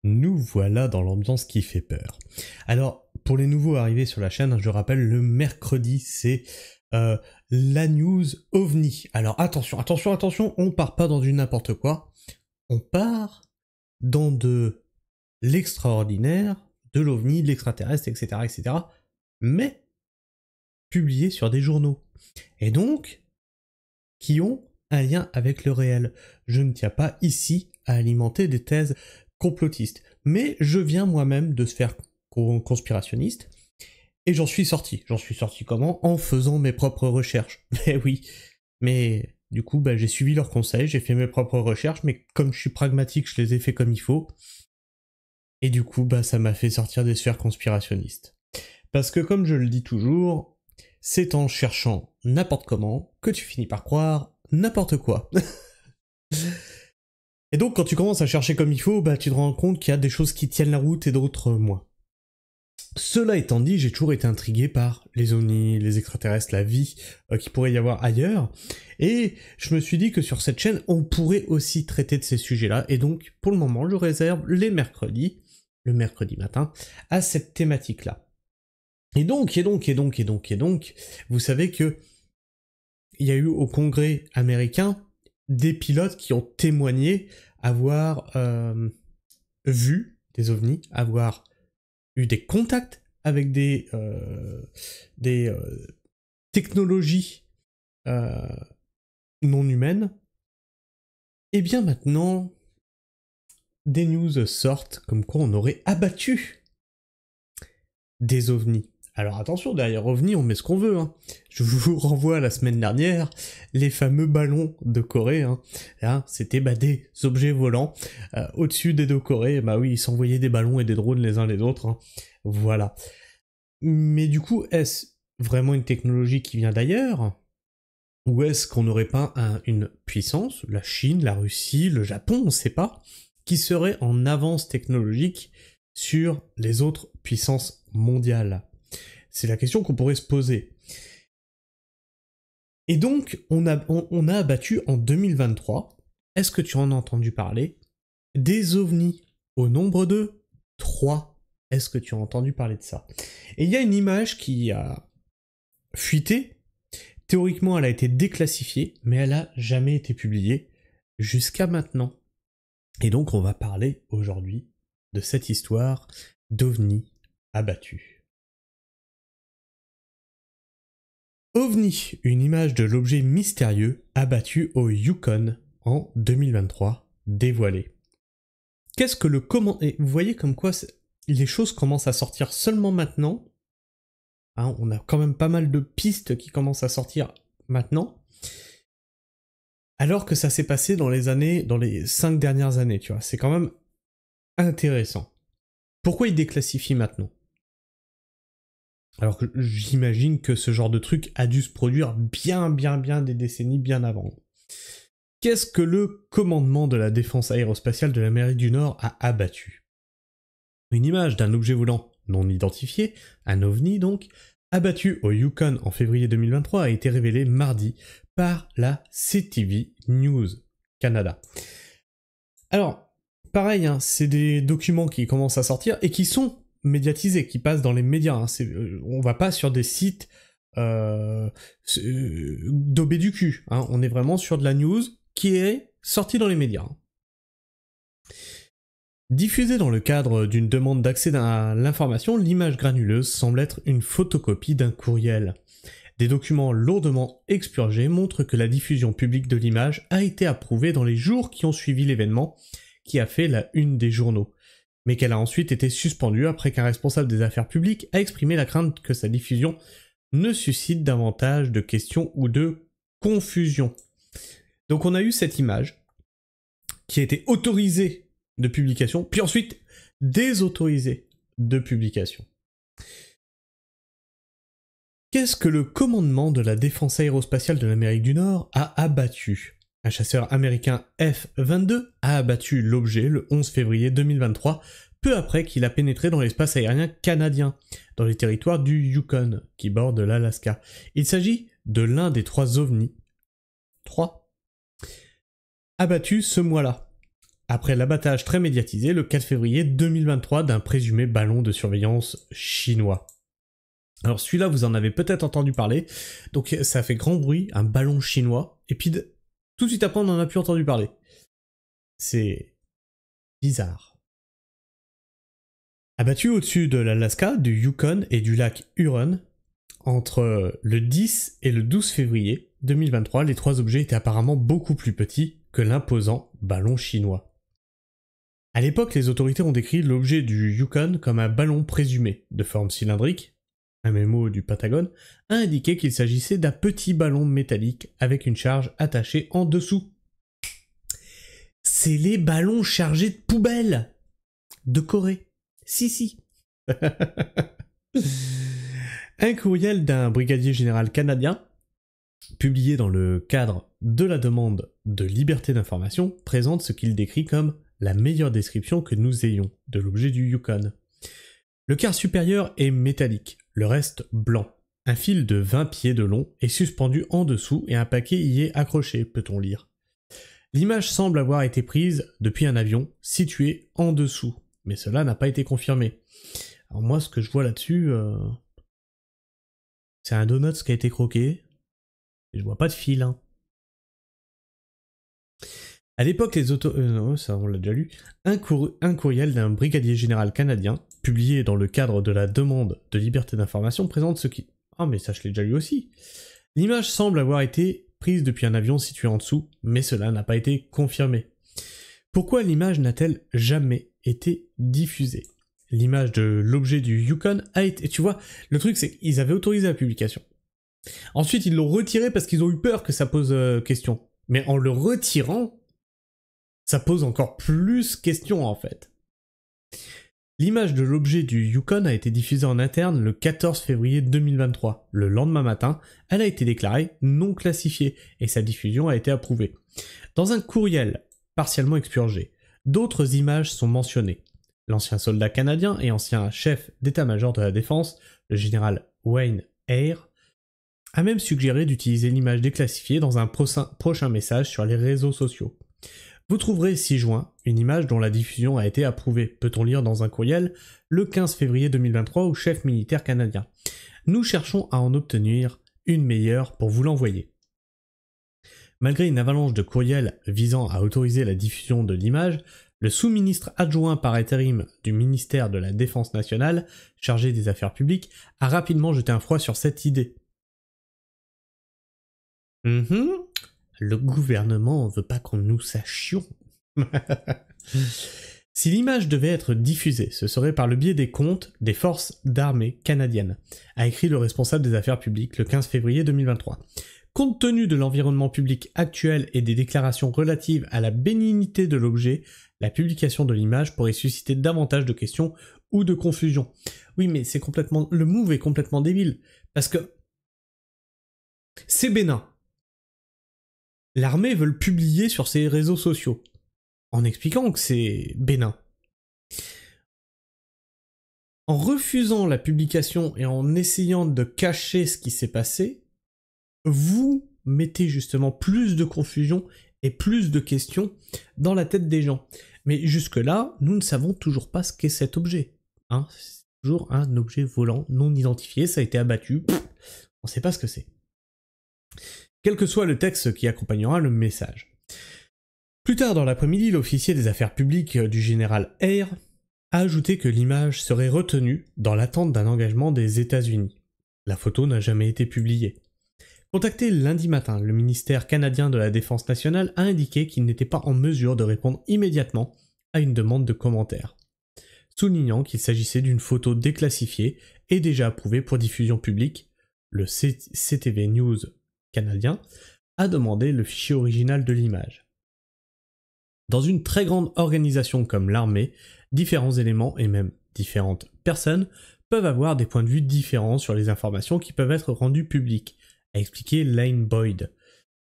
Nous voilà dans l'ambiance qui fait peur. Alors, pour les nouveaux arrivés sur la chaîne, je rappelle, le mercredi, c'est la news OVNI. Alors attention, attention, attention, on part pas dans du n'importe quoi. On part dans de l'extraordinaire, de l'OVNI, de l'extraterrestre, etc., etc., mais publié sur des journaux. Et donc, qui ont un lien avec le réel. Je ne tiens pas ici à alimenter des thèses complotistes, mais je viens moi-même de sphère conspirationniste, et j'en suis sorti. J'en suis sorti comment? En faisant mes propres recherches. Mais oui, mais du coup, j'ai suivi leurs conseils, j'ai fait mes propres recherches, mais comme je suis pragmatique, je les ai fait comme il faut, et du coup, ça m'a fait sortir des sphères conspirationnistes. Parce que comme je le dis toujours, c'est en cherchant n'importe comment que tu finis par croire n'importe quoi. Et donc quand tu commences à chercher comme il faut, tu te rends compte qu'il y a des choses qui tiennent la route et d'autres moins. Cela étant dit, j'ai toujours été intrigué par les ovnis, les extraterrestres, la vie qu'il pourrait y avoir ailleurs, et je me suis dit que sur cette chaîne, on pourrait aussi traiter de ces sujets-là, et donc pour le moment, je réserve les mercredis, le mercredi matin, à cette thématique-là. Et donc, vous savez que il y a eu au Congrès américain des pilotes qui ont témoigné avoir vu des ovnis, avoir eu des contacts avec des technologies non humaines. Et bien maintenant, des news sortent comme quoi on aurait abattu des ovnis. Alors attention, derrière OVNI, on met ce qu'on veut. Je vous renvoie à la semaine dernière, les fameux ballons de Corée. C'était des objets volants au-dessus des deux Corées. Oui, ils s'envoyaient des ballons et des drones les uns les autres. Voilà. Mais du coup, est-ce vraiment une technologie qui vient d'ailleurs? Ou est-ce qu'on n'aurait pas une puissance, la Chine, la Russie, le Japon, on ne sait pas, qui serait en avance technologique sur les autres puissances mondiales? C'est la question qu'on pourrait se poser. Et donc, on a abattu en 2023, est-ce que tu en as entendu parler, des ovnis au nombre de 3. Est-ce que tu as entendu parler de ça? Et il y a une image qui a fuité. Théoriquement, elle a été déclassifiée, mais elle n'a jamais été publiée jusqu'à maintenant. Et donc, on va parler aujourd'hui de cette histoire d'ovnis abattus. OVNI, une image de l'objet mystérieux abattu au Yukon en 2023, dévoilée. Qu'est-ce que le comment... Et vous voyez comme quoi les choses commencent à sortir seulement maintenant. On a quand même pas mal de pistes qui commencent à sortir maintenant. Alors que ça s'est passé dans les 5 dernières années, tu vois. C'est quand même intéressant. Pourquoi ils déclassifient maintenant? Alors que j'imagine que ce genre de truc a dû se produire bien des décennies bien avant. Qu'est-ce que le commandement de la défense aérospatiale de l'Amérique du Nord a abattu? Une image d'un objet volant non identifié, un OVNI donc, abattu au Yukon en février 2023 a été révélée mardi par la CTV News Canada. Alors, pareil, c'est des documents qui commencent à sortir et qui sont médiatisés, qui passent dans les médias. On va pas sur des sites daubés du cul. On est vraiment sur de la news qui est sortie dans les médias. Diffusée dans le cadre d'une demande d'accès à l'information, l'image granuleuse semble être une photocopie d'un courriel. Des documents lourdement expurgés montrent que la diffusion publique de l'image a été approuvée dans les jours qui ont suivi l'événement qui a fait la une des journaux, mais qu'elle a ensuite été suspendue après qu'un responsable des affaires publiques a exprimé la crainte que sa diffusion ne suscite davantage de questions ou de confusion. Donc on a eu cette image qui a été autorisée de publication, puis ensuite désautorisée de publication. Qu'est-ce que le commandement de la défense aérospatiale de l'Amérique du Nord a abattu? Un chasseur américain F-22 a abattu l'objet le 11 février 2023, peu après qu'il a pénétré dans l'espace aérien canadien, dans les territoires du Yukon, qui bordent l'Alaska. Il s'agit de l'un des 3 ovnis, abattus ce mois-là, après l'abattage très médiatisé le 4 février 2023 d'un présumé ballon de surveillance chinois. Alors celui-là, vous en avez peut-être entendu parler, donc ça fait grand bruit, un ballon chinois, et puis tout de suite après on n'en a plus entendu parler. C'est bizarre. Abattu au-dessus de l'Alaska, du Yukon et du lac Huron, entre le 10 et le 12 février 2023, les 3 objets étaient apparemment beaucoup plus petits que l'imposant ballon chinois. À l'époque, les autorités ont décrit l'objet du Yukon comme un ballon présumé, de forme cylindrique. Un mémo du Pentagone a indiqué qu'il s'agissait d'un petit ballon métallique avec une charge attachée en dessous. C'est les ballons chargés de poubelles de Corée. Si. Un courriel d'un brigadier général canadien, publié dans le cadre de la demande de liberté d'information, présente ce qu'il décrit comme la meilleure description que nous ayons de l'objet du Yukon. Le quart supérieur est métallique, le reste blanc. Un fil de 20 pieds de long est suspendu en dessous et un paquet y est accroché, peut-on lire. L'image semble avoir été prise depuis un avion situé en dessous, mais cela n'a pas été confirmé. Alors moi, ce que je vois là-dessus, c'est un donut qui a été croqué, et je vois pas de fil. Hein. À l'époque, les non, ça on l'a déjà lu, un courriel d'un brigadier général canadien, publié dans le cadre de la demande de liberté d'information, présente ce qui... Ah mais ça je l'ai déjà lu aussi. L'image semble avoir été prise depuis un avion situé en dessous, mais cela n'a pas été confirmé. Pourquoi l'image n'a-t-elle jamais été diffusée? L'image de l'objet du Yukon a été... Tu vois, le truc c'est qu'ils avaient autorisé la publication. Ensuite ils l'ont retiré parce qu'ils ont eu peur que ça pose question. Mais en le retirant, ça pose encore plus question en fait. L'image de l'objet du Yukon a été diffusée en interne le 14 février 2023. Le lendemain matin, elle a été déclarée non classifiée et sa diffusion a été approuvée. Dans un courriel partiellement expurgé, d'autres images sont mentionnées. L'ancien soldat canadien et ancien chef d'état-major de la défense, le général Wayne Eyre, a même suggéré d'utiliser l'image déclassifiée dans un prochain message sur les réseaux sociaux. Vous trouverez 6 juin une image dont la diffusion a été approuvée, peut-on lire dans un courriel, le 15 février 2023 au chef militaire canadien. Nous cherchons à en obtenir une meilleure pour vous l'envoyer. Malgré une avalanche de courriels visant à autoriser la diffusion de l'image, le sous-ministre adjoint par intérim du ministère de la Défense nationale, chargé des affaires publiques, a rapidement jeté un froid sur cette idée. Le gouvernement veut pas qu'on nous sachions. Si l'image devait être diffusée, ce serait par le biais des comptes des forces d'armée canadiennes, a écrit le responsable des affaires publiques le 15 février 2023. Compte tenu de l'environnement public actuel et des déclarations relatives à la bénignité de l'objet, la publication de l'image pourrait susciter davantage de questions ou de confusion. Oui, mais c'est complètement... Le move est complètement débile, parce que... c'est bénin. L'armée veut le publier sur ses réseaux sociaux, en expliquant que c'est bénin. En refusant la publication et en essayant de cacher ce qui s'est passé, vous mettez justement plus de confusion et plus de questions dans la tête des gens. Mais jusque-là, nous ne savons toujours pas ce qu'est cet objet. Hein, c'est toujours un objet volant non identifié, ça a été abattu, on ne sait pas ce que c'est. Quel que soit le texte qui accompagnera le message. Plus tard dans l'après-midi, l'officier des affaires publiques du général Eyre a ajouté que l'image serait retenue dans l'attente d'un engagement des États-Unis. La photo n'a jamais été publiée. Contacté lundi matin, le ministère canadien de la Défense nationale a indiqué qu'il n'était pas en mesure de répondre immédiatement à une demande de commentaire, soulignant qu'il s'agissait d'une photo déclassifiée et déjà approuvée pour diffusion publique. Le CTV News canadien a demandé le fichier original de l'image. Dans une très grande organisation comme l'armée, différents éléments et même différentes personnes peuvent avoir des points de vue différents sur les informations qui peuvent être rendues publiques, a expliqué Lane Boyd,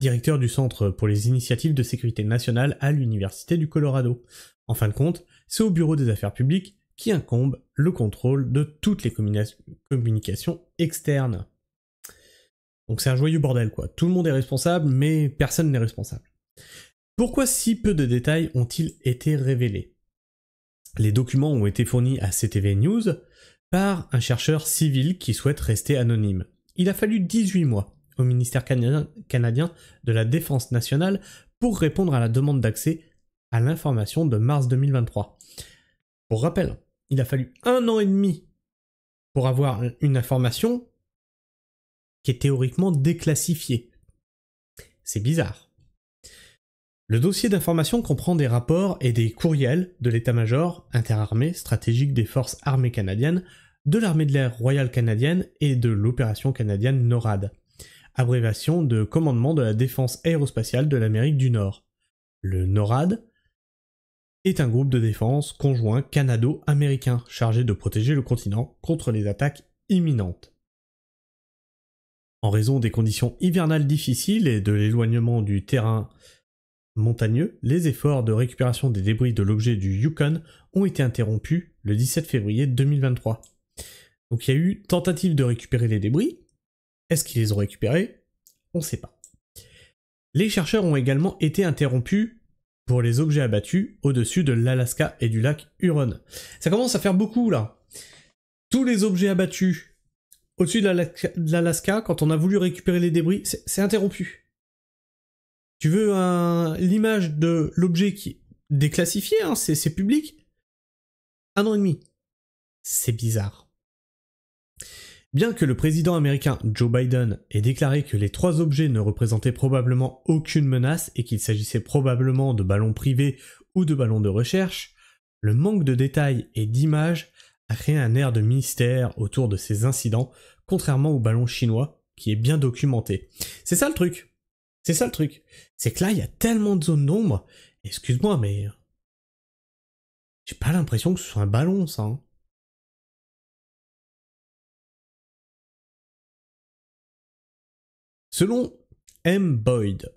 directeur du Centre pour les initiatives de sécurité nationale à l'Université du Colorado. En fin de compte, c'est au Bureau des affaires publiques qui incombe le contrôle de toutes les communications externes. Donc c'est un joyeux bordel quoi, tout le monde est responsable mais personne n'est responsable. Pourquoi si peu de détails ont-ils été révélés? Les documents ont été fournis à CTV News par un chercheur civil qui souhaite rester anonyme. Il a fallu 18 mois au ministère canadien de la Défense nationale pour répondre à la demande d'accès à l'information de mars 2023. Pour rappel, il a fallu 1 an et demi pour avoir une information qui est théoriquement déclassifiée. C'est bizarre. Le dossier d'information comprend des rapports et des courriels de l'état-major interarmé stratégique des forces armées canadiennes, de l'armée de l'air royale canadienne et de l'opération canadienne NORAD, abréviation de commandement de la défense aérospatiale de l'Amérique du Nord. Le NORAD est un groupe de défense conjoint canado-américain chargé de protéger le continent contre les attaques imminentes. En raison des conditions hivernales difficiles et de l'éloignement du terrain montagneux, les efforts de récupération des débris de l'objet du Yukon ont été interrompus le 17 février 2023. Donc il y a eu tentative de récupérer les débris. Est-ce qu'ils les ont récupérés? On ne sait pas. Les chercheurs ont également été interrompus pour les objets abattus au-dessus de l'Alaska et du lac Huron. Ça commence à faire beaucoup là. Tous les objets abattus au-dessus de l'Alaska, quand on a voulu récupérer les débris, c'est interrompu. Tu veux l'image de l'objet qui est déclassifié, hein, c'est public? 1 an et demi. C'est bizarre. Bien que le président américain Joe Biden ait déclaré que les 3 objets ne représentaient probablement aucune menace et qu'il s'agissait probablement de ballons privés ou de ballons de recherche, le manque de détails et d'images a créé un air de mystère autour de ces incidents, contrairement au ballon chinois qui est bien documenté. C'est ça le truc. C'est que là, il y a tellement de zones d'ombre. Excuse-moi, mais j'ai pas l'impression que ce soit un ballon, ça. Hein. Selon M. Boyd,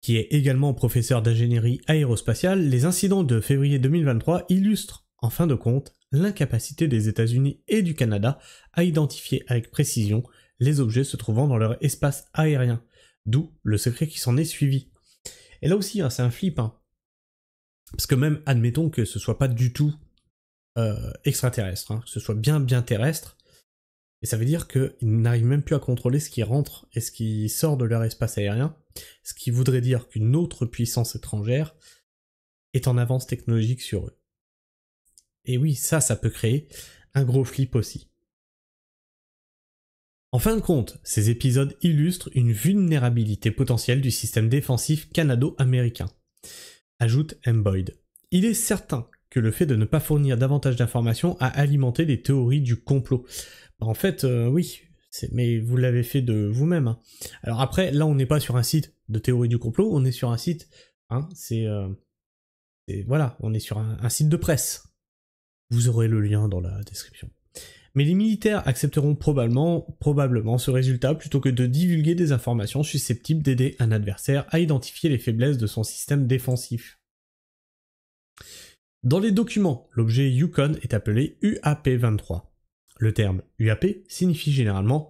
qui est également professeur d'ingénierie aérospatiale, les incidents de février 2023 illustrent, en fin de compte, l'incapacité des États-Unis et du Canada à identifier avec précision les objets se trouvant dans leur espace aérien. D'où le secret qui s'en est suivi. Et là aussi, hein, c'est un flip. Hein. Parce que même, admettons que ce soit pas du tout extraterrestre, hein, que ce soit bien terrestre, et ça veut dire qu'ils n'arrivent même plus à contrôler ce qui rentre et ce qui sort de leur espace aérien, ce qui voudrait dire qu'une autre puissance étrangère est en avance technologique sur eux. Et oui, ça peut créer un gros flip aussi. En fin de compte, ces épisodes illustrent une vulnérabilité potentielle du système défensif canado-américain. Ajoute M. Boyd. Il est certain que le fait de ne pas fournir davantage d'informations a alimenté les théories du complot. En fait, oui, mais vous l'avez fait de vous-même. Hein. Alors après, là on n'est pas sur un site de théorie du complot, on est sur un site, hein, voilà, on est sur un site de presse. Vous aurez le lien dans la description. Mais les militaires accepteront probablement ce résultat plutôt que de divulguer des informations susceptibles d'aider un adversaire à identifier les faiblesses de son système défensif. Dans les documents, l'objet Yukon est appelé UAP-23. Le terme UAP signifie généralement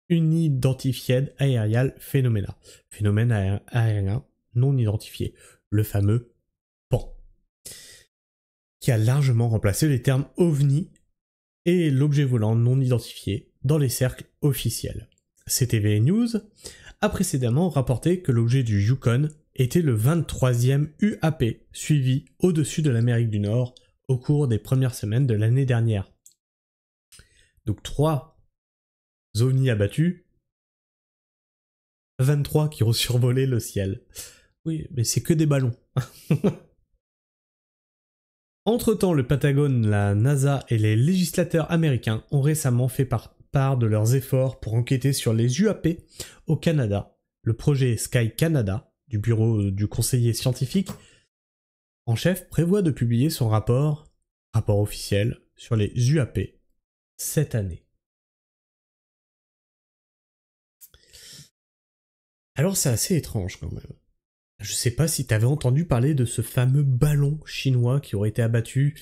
Unidentified Aerial Phenomena, phénomène aérien non identifié, le fameux PAN, qui a largement remplacé les termes OVNI et l'objet volant non identifié dans les cercles officiels. CTV News a précédemment rapporté que l'objet du Yukon était le 23e UAP suivi au-dessus de l'Amérique du Nord au cours des premières semaines de l'année dernière. Donc 3 ovnis abattus, 23 qui ont survolé le ciel. Oui, mais c'est que des ballons. Entre-temps, le Pentagone, la NASA et les législateurs américains ont récemment fait part de leurs efforts pour enquêter sur les UAP au Canada. Le projet Sky Canada, du bureau du conseiller scientifique en chef, prévoit de publier son rapport officiel sur les UAP cette année. Alors c'est assez étrange quand même. Je sais pas si t'avais entendu parler de ce fameux ballon chinois qui aurait été abattu.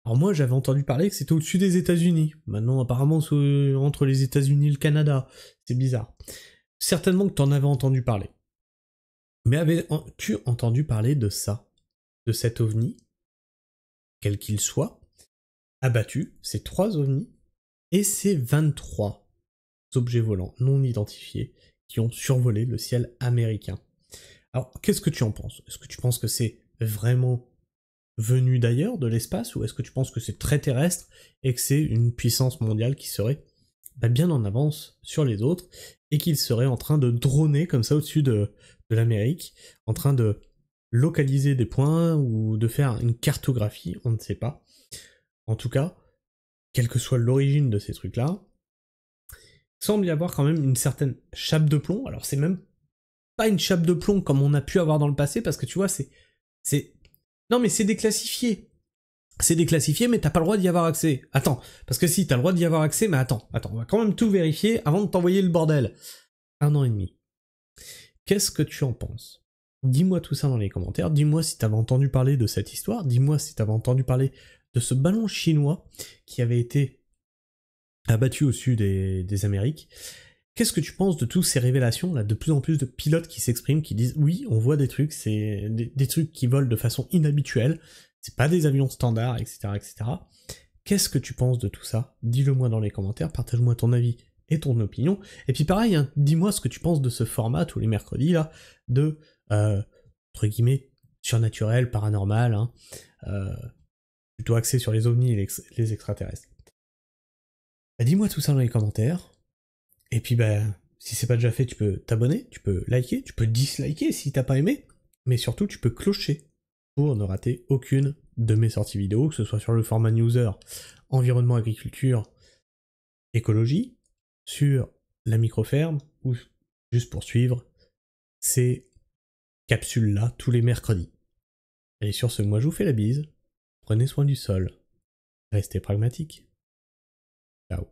Alors moi j'avais entendu parler que c'était au-dessus des États-Unis. Maintenant apparemment c'est entre les États-Unis et le Canada. C'est bizarre. Certainement que t'en avais entendu parler. Mais avais-tu entendu parler de ça? De cet ovni, quel qu'il soit, abattu, ces 3 ovnis, et ces 23 objets volants non identifiés qui ont survolé le ciel américain. Alors, qu'est-ce que tu en penses? Est-ce que tu penses que c'est vraiment venu d'ailleurs, de l'espace, ou est-ce que tu penses que c'est très terrestre et que c'est une puissance mondiale qui serait bien en avance sur les autres et qu'il serait en train de droner comme ça au-dessus de l'Amérique, en train de localiser des points ou de faire une cartographie, on ne sait pas. En tout cas, quelle que soit l'origine de ces trucs-là, semble y avoir quand même une certaine chape de plomb. Alors c'est même pas une chape de plomb comme on a pu avoir dans le passé, parce que tu vois, non mais c'est déclassifié. C'est déclassifié, mais t'as pas le droit d'y avoir accès. Attends, parce que si, t'as le droit d'y avoir accès, mais attends, on va quand même tout vérifier avant de t'envoyer le bordel. 1 an et demi. Qu'est-ce que tu en penses? Dis-moi tout ça dans les commentaires, dis-moi si t'avais entendu parler de cette histoire, dis-moi si t'avais entendu parler de ce ballon chinois qui avait été abattu au sud des Amériques. Qu'est-ce que tu penses de toutes ces révélations, là, de plus en plus de pilotes qui s'expriment, qui disent oui, on voit des trucs, c'est des trucs qui volent de façon inhabituelle, c'est pas des avions standards, etc., etc. Qu'est-ce que tu penses de tout ça? Dis-le moi dans les commentaires, partage-moi ton avis et ton opinion. Et puis pareil, hein, dis-moi ce que tu penses de ce format tous les mercredis là, de entre guillemets surnaturel, paranormal, hein, plutôt axé sur les ovnis et les extraterrestres. Dis-moi tout ça dans les commentaires. Et puis si c'est pas déjà fait, tu peux t'abonner, tu peux liker, tu peux disliker si t'as pas aimé, mais surtout tu peux clocher pour ne rater aucune de mes sorties vidéo, que ce soit sur le format newser, environnement, agriculture, écologie, sur la microferme, ou juste pour suivre ces capsules-là tous les mercredis. Et sur ce, moi je vous fais la bise, prenez soin du sol, restez pragmatiques. Ciao.